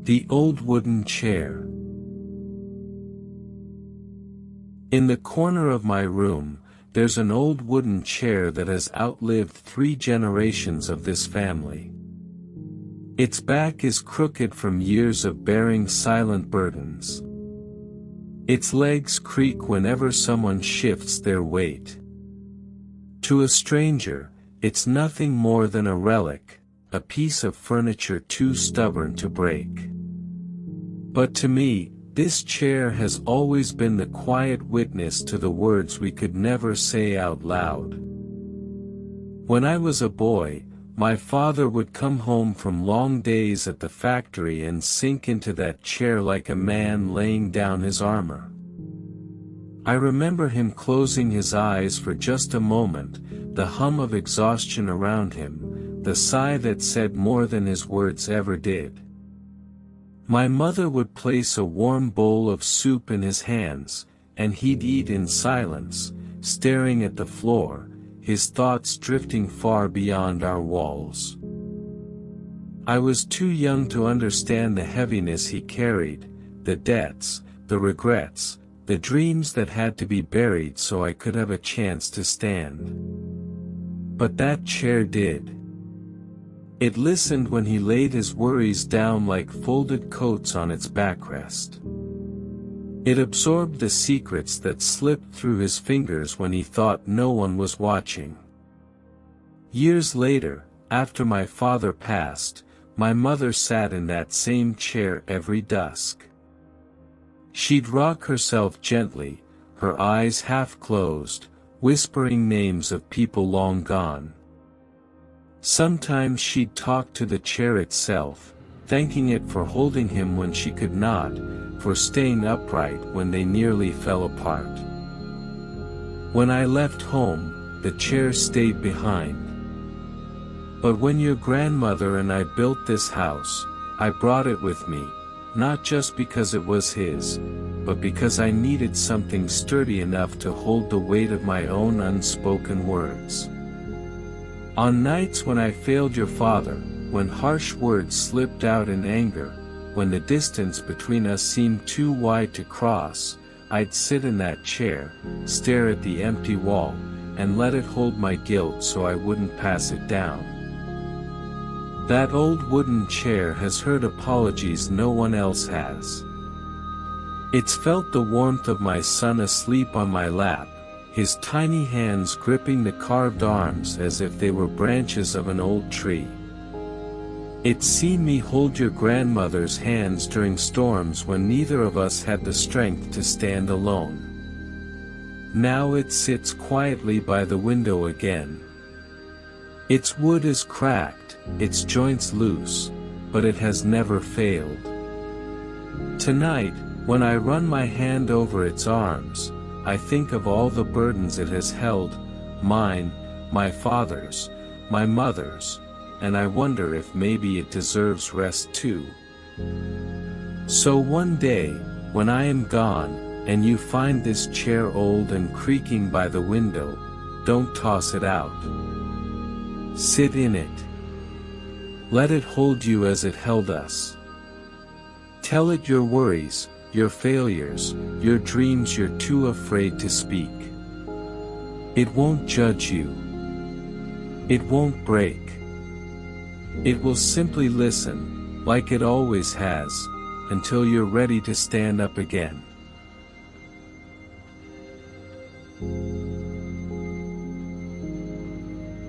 The old wooden chair. In the corner of my room, there's an old wooden chair that has outlived 3 generations of this family. Its back is crooked from years of bearing silent burdens. Its legs creak whenever someone shifts their weight. To a stranger, it's nothing more than a relic, a piece of furniture too stubborn to break. But to me, this chair has always been the quiet witness to the words we could never say out loud. When I was a boy, my father would come home from long days at the factory and sink into that chair like a man laying down his armor. I remember him closing his eyes for just a moment, the hum of exhaustion around him, the sigh that said more than his words ever did. My mother would place a warm bowl of soup in his hands, and he'd eat in silence, staring at the floor, his thoughts drifting far beyond our walls. I was too young to understand the heaviness he carried, the debts, the regrets, the dreams that had to be buried so I could have a chance to stand. But that chair did. It listened when he laid his worries down like folded coats on its backrest. It absorbed the secrets that slipped through his fingers when he thought no one was watching. Years later, after my father passed, my mother sat in that same chair every dusk. She'd rock herself gently, her eyes half closed, whispering names of people long gone. Sometimes she'd talk to the chair itself, thanking it for holding him when she could not, for staying upright when they nearly fell apart. When I left home, the chair stayed behind. But when your grandmother and I built this house, I brought it with me, not just because it was his, but because I needed something sturdy enough to hold the weight of my own unspoken words. On nights when I failed your father, when harsh words slipped out in anger, when the distance between us seemed too wide to cross, I'd sit in that chair, stare at the empty wall, and let it hold my guilt so I wouldn't pass it down. That old wooden chair has heard apologies no one else has. It's felt the warmth of my son asleep on my lap, his tiny hands gripping the carved arms as if they were branches of an old tree. It's seen me hold your grandmother's hands during storms when neither of us had the strength to stand alone. Now it sits quietly by the window again. Its wood is cracked, its joints loose, but it has never failed. Tonight, when I run my hand over its arms, I think of all the burdens it has held, mine, my father's, my mother's, and I wonder if maybe it deserves rest too. So one day, when I am gone, and you find this chair old and creaking by the window, don't toss it out. Sit in it. Let it hold you as it held us. Tell it your worries, your failures, your dreams you're too afraid to speak. It won't judge you. It won't break. It will simply listen, like it always has, until you're ready to stand up again.